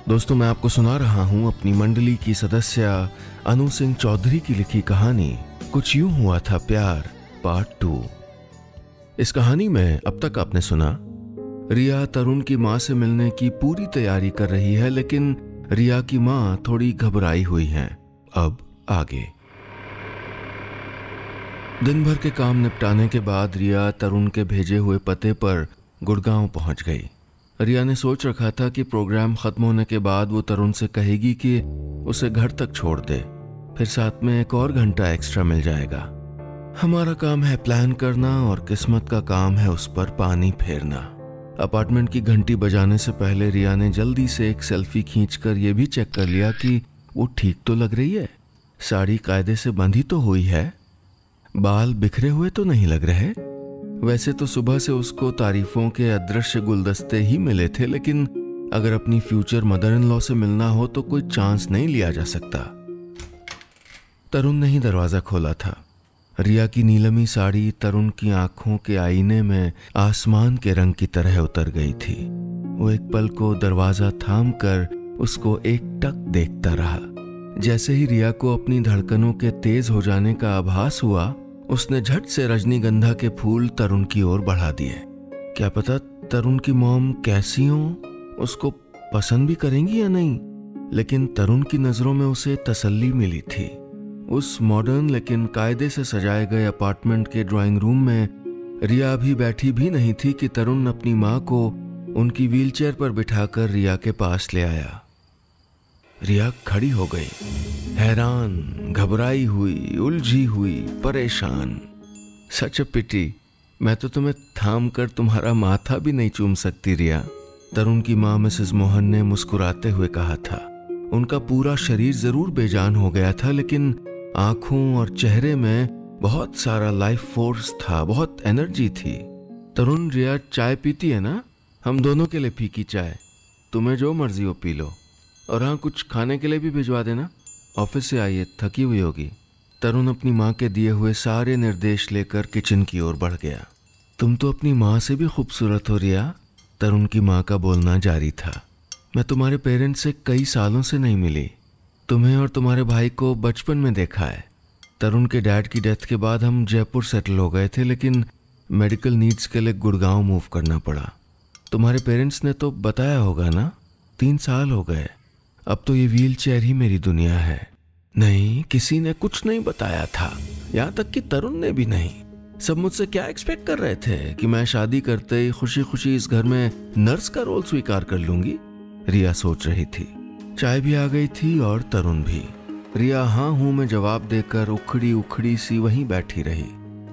दोस्तों, मैं आपको सुना रहा हूँ अपनी मंडली की सदस्य अनु सिंह चौधरी की लिखी कहानी कुछ यूं हुआ था प्यार पार्ट 2। इस कहानी में अब तक आपने सुना, रिया तरुण की माँ से मिलने की पूरी तैयारी कर रही है, लेकिन रिया की माँ थोड़ी घबराई हुई हैं। अब आगे। दिन भर के काम निपटाने के बाद रिया तरुण के भेजे हुए पते पर गुड़गांव पहुंच गई। रिया ने सोच रखा था कि प्रोग्राम खत्म होने के बाद वो तरुण से कहेगी कि उसे घर तक छोड़ दे, फिर साथ में एक और घंटा एक्स्ट्रा मिल जाएगा। हमारा काम है प्लान करना और किस्मत का काम है उस पर पानी फेरना। अपार्टमेंट की घंटी बजाने से पहले रिया ने जल्दी से एक सेल्फी खींचकर यह भी चेक कर लिया कि वो ठीक तो लग रही है, साड़ी कायदे से बंधी तो हुई है, बाल बिखरे हुए तो नहीं लग रहे। वैसे तो सुबह से उसको तारीफों के अदृश्य गुलदस्ते ही मिले थे, लेकिन अगर अपनी फ्यूचर मदर इन लॉ से मिलना हो तो कोई चांस नहीं लिया जा सकता। तरुण ने ही दरवाजा खोला था। रिया की नीलमी साड़ी तरुण की आंखों के आईने में आसमान के रंग की तरह उतर गई थी। वो एक पल को दरवाजा थाम कर उसको एकटक देखता रहा। जैसे ही रिया को अपनी धड़कनों के तेज हो जाने का आभास हुआ, उसने झट से रजनीगंधा के फूल तरुण की ओर बढ़ा दिए। क्या पता तरुण की मॉम कैसी हो, उसको पसंद भी करेंगी या नहीं, लेकिन तरुण की नजरों में उसे तसल्ली मिली थी। उस मॉडर्न लेकिन कायदे से सजाए गए अपार्टमेंट के ड्राइंग रूम में रिया अभी बैठी भी नहीं थी कि तरुण अपनी माँ को उनकी व्हीलचेयर पर बिठाकर रिया के पास ले आया। रिया खड़ी हो गई, हैरान, घबराई हुई, उलझी हुई, परेशान। सच अ पिटी, मैं तो तुम्हें थाम कर तुम्हारा माथा भी नहीं चूम सकती रिया, तरुण की माँ मिसेस मोहन ने मुस्कुराते हुए कहा था। उनका पूरा शरीर जरूर बेजान हो गया था, लेकिन आंखों और चेहरे में बहुत सारा लाइफ फोर्स था, बहुत एनर्जी थी। तरुण, रिया चाय पीती है ना? हम दोनों के लिए फीकी चाय, तुम्हें जो मर्जी हो पी लो। और हाँ, कुछ खाने के लिए भी भिजवा देना, ऑफिस से आई है, थकी हुई होगी। तरुण अपनी माँ के दिए हुए सारे निर्देश लेकर किचन की ओर बढ़ गया। तुम तो अपनी माँ से भी खूबसूरत हो रिया, तरुण की माँ का बोलना जारी था। मैं तुम्हारे पेरेंट्स से कई सालों से नहीं मिली, तुम्हें और तुम्हारे भाई को बचपन में देखा है। तरुण के डैड की डेथ के बाद हम जयपुर सेटल हो गए थे, लेकिन मेडिकल नीड्स के लिए गुड़गांव मूव करना पड़ा। तुम्हारे पेरेंट्स ने तो बताया होगा ना, 3 साल हो गए। अब तो ये व्हील चेयर ही मेरी दुनिया है। नहीं, किसी ने कुछ नहीं बताया था, यहाँ तक कि तरुण ने भी नहीं। सब मुझसे क्या एक्सपेक्ट कर रहे थे कि मैं शादी करते ही खुशी खुशी इस घर में नर्स का रोल स्वीकार कर लूंगी? रिया सोच रही थी। चाय भी आ गई थी और तरुण भी। रिया हाँ हूं में जवाब देकर उखड़ी उखड़ी सी वहीं बैठी रही।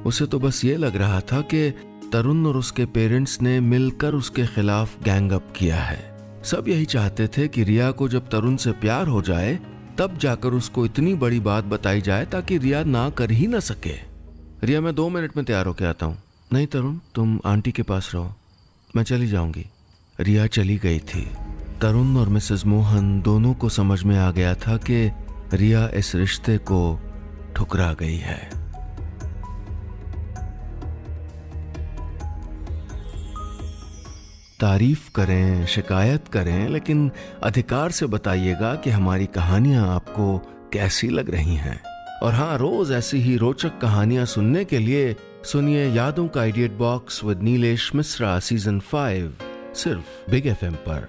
उसे तो बस ये लग रहा था कि तरुण और उसके पेरेंट्स ने मिलकर उसके खिलाफ गैंग अप किया है। सब यही चाहते थे कि रिया को जब तरुण से प्यार हो जाए तब जाकर उसको इतनी बड़ी बात बताई जाए ताकि रिया ना कर ही ना सके। रिया, मैं 2 मिनट में तैयार होके आता हूँ। नहीं तरुण, तुम आंटी के पास रहो, मैं चली जाऊंगी। रिया चली गई थी। तरुण और मिसेस मोहन दोनों को समझ में आ गया था कि रिया इस रिश्ते को ठुकरा गई है। तारीफ करें, शिकायत करें, लेकिन अधिकार से बताइएगा कि हमारी कहानियां आपको कैसी लग रही हैं। और हाँ, रोज ऐसी ही रोचक कहानियां सुनने के लिए सुनिए यादों का idiot box with Nilesh Mishra season 5 सिर्फ बिग FM पर।